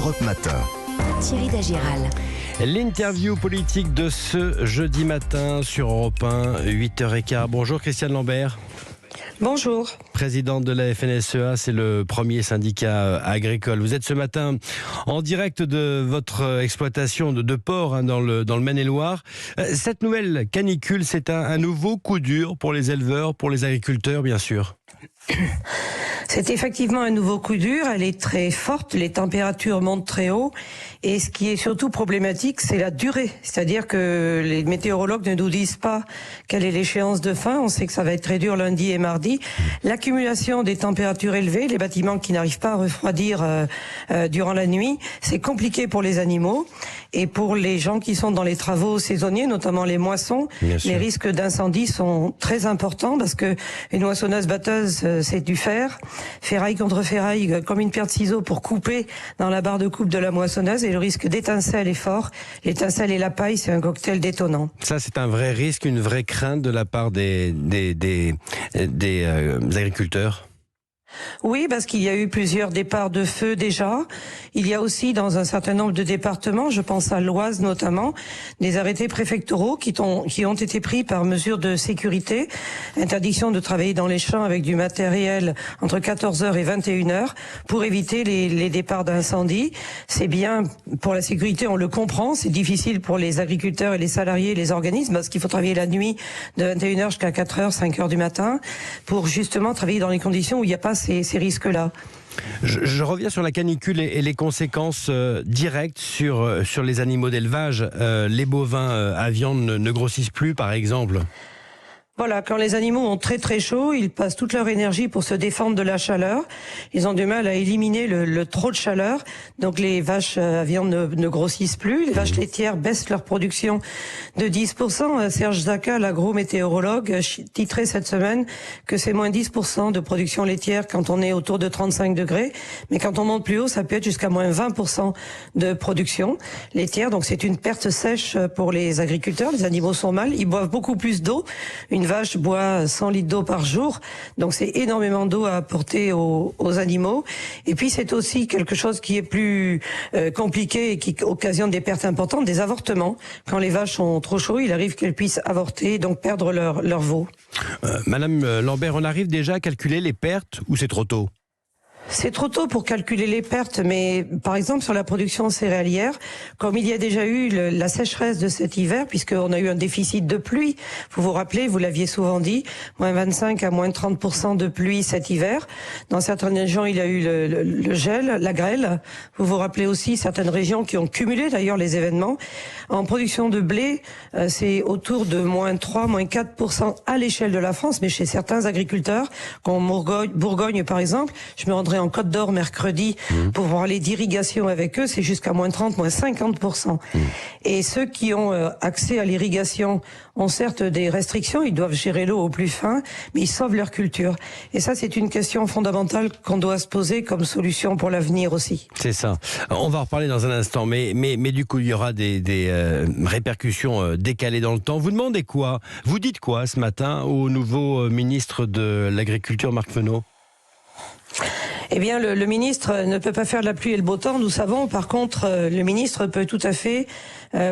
Europe Matin. Thierry Dagiral. L'interview politique de ce jeudi matin sur Europe 1, 8h15. Bonjour Christiane Lambert. Bonjour. Présidente de la FNSEA, c'est le premier syndicat agricole. Vous êtes ce matin en direct de votre exploitation de porc dans le Maine-et-Loire. Cette nouvelle canicule, c'est un nouveau coup dur pour les éleveurs, pour les agriculteurs, bien sûr. C'est effectivement un nouveau coup dur, elle est très forte, les températures montent très haut et ce qui est surtout problématique, c'est la durée. C'est-à-dire que les météorologues ne nous disent pas quelle est l'échéance de fin, on sait que ça va être très dur lundi et mardi. L'accumulation des températures élevées, les bâtiments qui n'arrivent pas à refroidir durant la nuit, c'est compliqué pour les animaux et pour les gens qui sont dans les travaux saisonniers, notamment les moissons, les risques d'incendie sont très importants parce que une moissonneuse batteuse, c'est du fer. Ferraille contre ferraille, comme une paire de ciseaux pour couper dans la barre de coupe de la moissonneuse et le risque d'étincelle est fort. L'étincelle et la paille, c'est un cocktail détonnant. Ça, c'est un vrai risque, une vraie crainte de la part des agriculteurs. Oui, parce qu'il y a eu plusieurs départs de feu déjà. Il y a aussi dans un certain nombre de départements, je pense à l'Oise notamment, des arrêtés préfectoraux qui ont été pris par mesure de sécurité. Interdiction de travailler dans les champs avec du matériel entre 14h et 21h pour éviter les départs d'incendie. C'est bien pour la sécurité, on le comprend. C'est difficile pour les agriculteurs et les salariés et les organismes parce qu'il faut travailler la nuit de 21h jusqu'à 4h, 5h du matin pour justement travailler dans les conditions où il n'y a pas ces risques-là. Je reviens sur la canicule et les conséquences directes sur les animaux d'élevage. Les bovins à viande ne grossissent plus, par exemple. Voilà, quand les animaux ont très très chaud, ils passent toute leur énergie pour se défendre de la chaleur. Ils ont du mal à éliminer le trop de chaleur. Donc les vaches à viande ne grossissent plus. Les vaches laitières baissent leur production de 10%. Serge Zaka, l'agrométéorologue, titrait cette semaine que c'est moins 10% de production laitière quand on est autour de 35 degrés. Mais quand on monte plus haut, ça peut être jusqu'à moins 20% de production laitière. Donc c'est une perte sèche pour les agriculteurs. Les animaux sont mal. Ils boivent beaucoup plus d'eau. Une vache boit 100 litres d'eau par jour, donc c'est énormément d'eau à apporter aux animaux. Et puis c'est aussi quelque chose qui est plus compliqué et qui occasionne des pertes importantes, des avortements. Quand les vaches sont trop chaudes, il arrive qu'elles puissent avorter et donc perdre leur veau. Madame Lambert, on arrive déjà à calculer les pertes ou c'est trop tôt ? C'est trop tôt pour calculer les pertes, mais par exemple sur la production céréalière, comme il y a déjà eu la sécheresse de cet hiver, puisqu'on a eu un déficit de pluie, vous vous rappelez, vous l'aviez souvent dit, moins 25 à moins 30% de pluie cet hiver. Dans certaines régions, il y a eu le gel, la grêle. Vous vous rappelez aussi certaines régions qui ont cumulé d'ailleurs les événements. En production de blé, c'est autour de moins 3, moins 4% à l'échelle de la France, mais chez certains agriculteurs, comme Bourgogne par exemple, je me rendrai en Côte d'Or mercredi pour parler d'irrigation avec eux, c'est jusqu'à moins 30, moins 50%. Et ceux qui ont accès à l'irrigation ont certes des restrictions, ils doivent gérer l'eau au plus fin, mais ils sauvent leur culture. Et ça, c'est une question fondamentale qu'on doit se poser comme solution pour l'avenir aussi. C'est ça. On va en reparler dans un instant, mais du coup, il y aura des répercussions décalées dans le temps. Vous demandez quoi ? Vous dites quoi ce matin au nouveau ministre de l'Agriculture, Marc Fesneau ? Eh bien, le ministre ne peut pas faire la pluie et le beau temps, nous savons. Par contre, le ministre peut tout à fait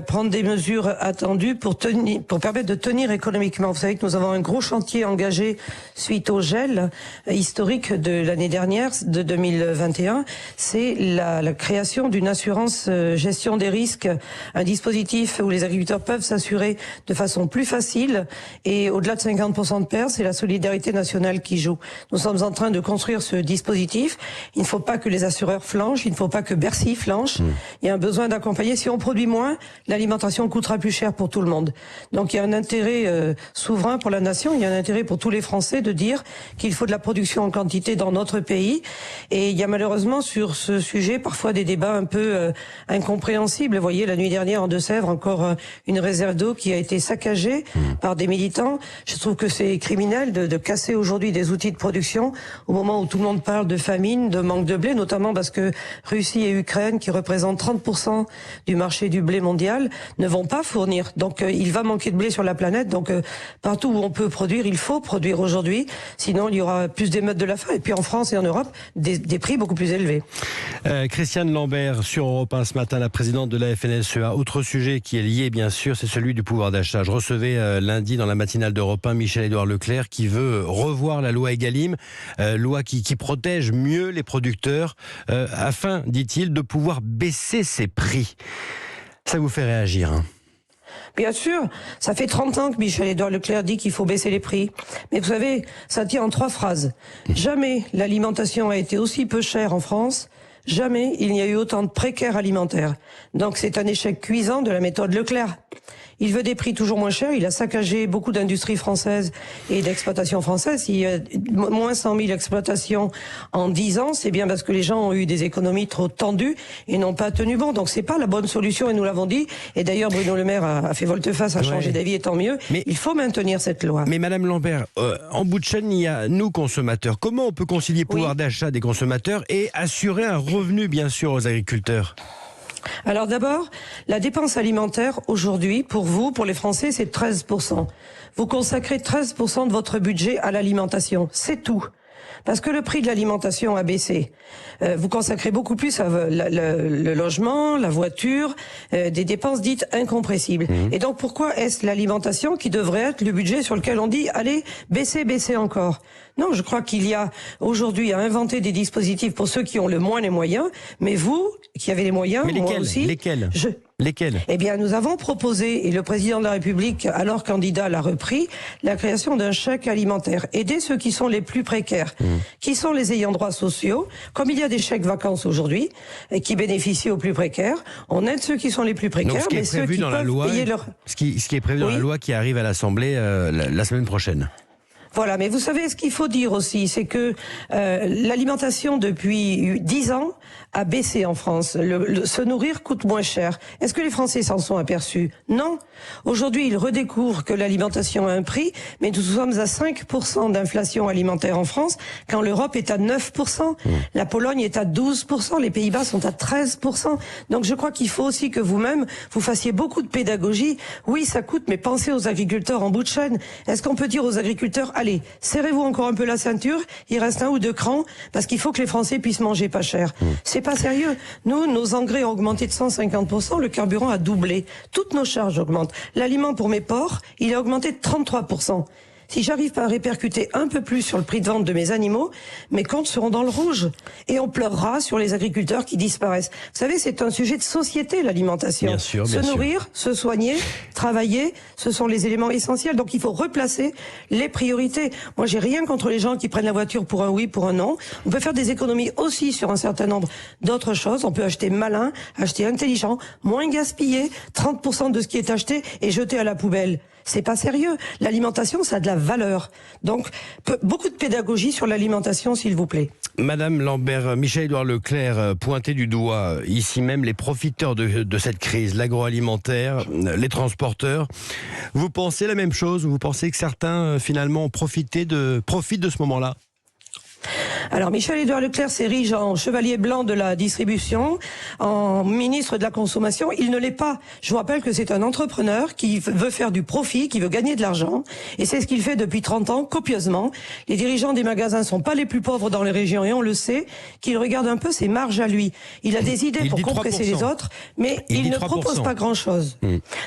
prendre des mesures attendues pour permettre de tenir économiquement. Vous savez que nous avons un gros chantier engagé suite au gel historique de l'année dernière, de 2021. C'est la création d'une assurance gestion des risques, un dispositif où les agriculteurs peuvent s'assurer de façon plus facile. Et au-delà de 50% de pertes, c'est la solidarité nationale qui joue. Nous sommes en train de construire ce dispositif. Il ne faut pas que les assureurs flanchent, il ne faut pas que Bercy flanche. Il y a un besoin d'accompagner. Si on produit moins, l'alimentation coûtera plus cher pour tout le monde. Donc il y a un intérêt souverain pour la nation, il y a un intérêt pour tous les Français de dire qu'il faut de la production en quantité dans notre pays. Et il y a malheureusement sur ce sujet parfois des débats un peu incompréhensibles. Vous voyez, la nuit dernière en Deux-Sèvres, encore une réserve d'eau qui a été saccagée par des militants. Je trouve que c'est criminel de casser aujourd'hui des outils de production au moment où tout le monde parle de famille famine, de manque de blé, notamment parce que Russie et Ukraine, qui représentent 30% du marché du blé mondial, ne vont pas fournir. Donc il va manquer de blé sur la planète. Donc partout où on peut produire, il faut produire aujourd'hui. Sinon, il y aura plus d'émeutes de la faim. Et puis en France et en Europe, des prix beaucoup plus élevés. Christiane Lambert, sur Europe 1 ce matin, la présidente de la FNSEA. Autre sujet qui est lié, bien sûr, c'est celui du pouvoir d'achat. Je recevais lundi dans la matinale d'Europe 1 Michel-Édouard Leclerc qui veut revoir la loi Egalim, loi qui protège mieux les producteurs afin, dit-il, de pouvoir baisser ses prix. Ça vous fait réagir, hein? Bien sûr, ça fait 30 ans que Michel-Édouard Leclerc dit qu'il faut baisser les prix. Mais vous savez, ça tient en 3 phrases. Jamais l'alimentation a été aussi peu chère en France. Jamais il n'y a eu autant de précaires alimentaires. Donc c'est un échec cuisant de la méthode Leclerc. Il veut des prix toujours moins chers. Il a saccagé beaucoup d'industries françaises et d'exploitations françaises. Il y a moins 100 000 exploitations en 10 ans. C'est bien parce que les gens ont eu des économies trop tendues et n'ont pas tenu bon. Donc c'est pas la bonne solution et nous l'avons dit. Et d'ailleurs Bruno Le Maire a fait volte-face, a changé d'avis et tant mieux. Mais il faut maintenir cette loi. Mais Madame Lambert, en bout de chaîne, il y a nous consommateurs. Comment on peut concilier pouvoir d'achat des consommateurs et assurer un revenu bien sûr aux agriculteurs ? Alors d'abord, la dépense alimentaire aujourd'hui, pour vous, pour les Français, c'est 13%. Vous consacrez 13% de votre budget à l'alimentation, c'est tout. Parce que le prix de l'alimentation a baissé. Vous consacrez beaucoup plus à le logement, la voiture, des dépenses dites incompressibles. Et donc pourquoi est-ce l'alimentation qui devrait être le budget sur lequel on dit allez, baissez encore? Non, je crois qu'il y a aujourd'hui à inventer des dispositifs pour ceux qui ont le moins les moyens, mais vous, qui avez les moyens, moi aussi. Lesquels Eh bien, nous avons proposé, et le président de la République, alors candidat, l'a repris, la création d'un chèque alimentaire. Aider ceux qui sont les plus précaires, qui sont les ayants droit sociaux. Comme il y a des chèques vacances aujourd'hui, et qui bénéficient aux plus précaires, on aide ceux qui sont les plus précaires, mais ceux qui peuvent payer leur... Ce qui est prévu dans la loi qui arrive à l'Assemblée la semaine prochaine. Voilà, mais vous savez, ce qu'il faut dire aussi, c'est que l'alimentation depuis 10 ans a baissé en France. Se nourrir coûte moins cher. Est-ce que les Français s'en sont aperçus? Non. Aujourd'hui, ils redécouvrent que l'alimentation a un prix, mais nous sommes à 5% d'inflation alimentaire en France, quand l'Europe est à 9%. La Pologne est à 12%, les Pays-Bas sont à 13%. Donc je crois qu'il faut aussi que vous-même, vous fassiez beaucoup de pédagogie. Oui, ça coûte, mais pensez aux agriculteurs en bout de chaîne. Est-ce qu'on peut dire aux agriculteurs, allez, serrez-vous encore un peu la ceinture, il reste 1 ou 2 crans, parce qu'il faut que les Français puissent manger pas cher. C'est pas sérieux. Nous, nos engrais ont augmenté de 150%, le carburant a doublé. Toutes nos charges augmentent. L'aliment pour mes porcs, il a augmenté de 33%. Si j'arrive pas à répercuter un peu plus sur le prix de vente de mes animaux, mes comptes seront dans le rouge. Et on pleurera sur les agriculteurs qui disparaissent. Vous savez, c'est un sujet de société, l'alimentation. Bien sûr, se nourrir, se soigner, travailler, ce sont les éléments essentiels. Donc il faut replacer les priorités. Moi, j'ai rien contre les gens qui prennent la voiture pour un oui, pour un non. On peut faire des économies aussi sur un certain nombre d'autres choses. On peut acheter malin, acheter intelligent, moins gaspiller, 30% de ce qui est acheté et jeter à la poubelle. C'est pas sérieux. L'alimentation, ça a de la valeur. Donc, beaucoup de pédagogie sur l'alimentation, s'il vous plaît. Madame Lambert, Michel-Édouard Leclerc pointait du doigt ici même les profiteurs de cette crise, l'agroalimentaire, les transporteurs. Vous pensez la même chose? Vous pensez que certains, finalement, profitent de ce moment-là? Alors Michel-Édouard Leclerc s'érige en chevalier blanc de la distribution, en ministre de la consommation. Il ne l'est pas. Je vous rappelle que c'est un entrepreneur qui veut faire du profit, qui veut gagner de l'argent. Et c'est ce qu'il fait depuis 30 ans, copieusement. Les dirigeants des magasins sont pas les plus pauvres dans les régions et on le sait, qu'il regarde un peu ses marges à lui. Il a des idées pour compresser les autres, mais il ne propose pas grand-chose.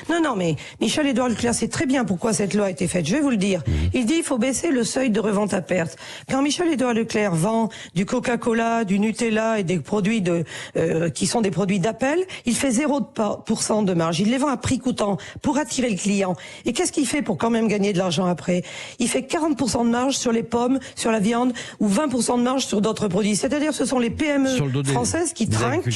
Non, mais Michel-Édouard Leclerc sait très bien pourquoi cette loi a été faite. Je vais vous le dire. Il dit il faut baisser le seuil de revente à perte. Quand Michel-Édouard Leclerc vend du Coca-Cola, du Nutella et des produits qui sont des produits d'appel, il fait 0% de marge. Il les vend à prix coûtant pour attirer le client. Et qu'est-ce qu'il fait pour quand même gagner de l'argent après? Il fait 40% de marge sur les pommes, sur la viande ou 20% de marge sur d'autres produits. C'est-à-dire ce sont les PME françaises qui trinquent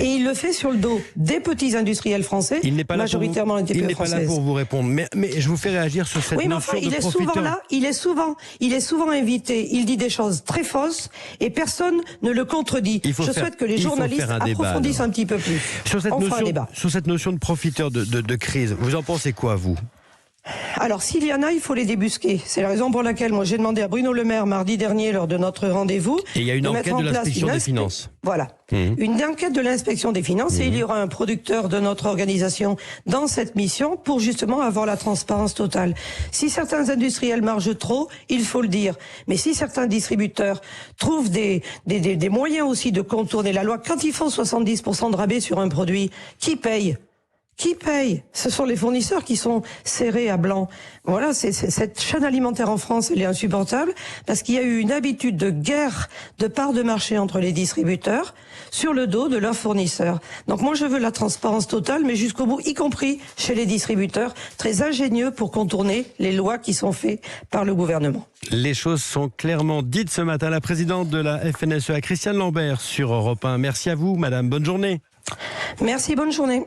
et il le fait sur le dos des petits industriels français, majoritairement les TPE françaises. Il n'est pas là pour vous répondre, mais je vous fais réagir sur cette notion de profiteur. Souvent là, il est souvent invité, il dit des choses très fausses et personne ne le contredit. Je souhaite que les journalistes approfondissent un petit peu plus. Sur cette notion de profiteur de crise, vous en pensez quoi, vous? Alors, s'il y en a, il faut les débusquer. C'est la raison pour laquelle moi j'ai demandé à Bruno Le Maire mardi dernier lors de notre rendez-vous. Et il y a une enquête de l'inspection des finances. Voilà. Une enquête de l'inspection des finances et il y aura un producteur de notre organisation dans cette mission pour justement avoir la transparence totale. Si certains industriels margent trop, il faut le dire. Mais si certains distributeurs trouvent des moyens aussi de contourner la loi, quand ils font 70% de rabais sur un produit, qui paye ? Qui paye? Ce sont les fournisseurs qui sont serrés à blanc. Voilà, cette chaîne alimentaire en France, elle est insupportable parce qu'il y a eu une habitude de guerre de part de marché entre les distributeurs sur le dos de leurs fournisseurs. Donc moi, je veux la transparence totale, mais jusqu'au bout, y compris chez les distributeurs, très ingénieux pour contourner les lois qui sont faites par le gouvernement. Les choses sont clairement dites ce matin. La présidente de la FNSEA, Christiane Lambert, sur Europe 1. Merci à vous, madame. Bonne journée. Merci, bonne journée.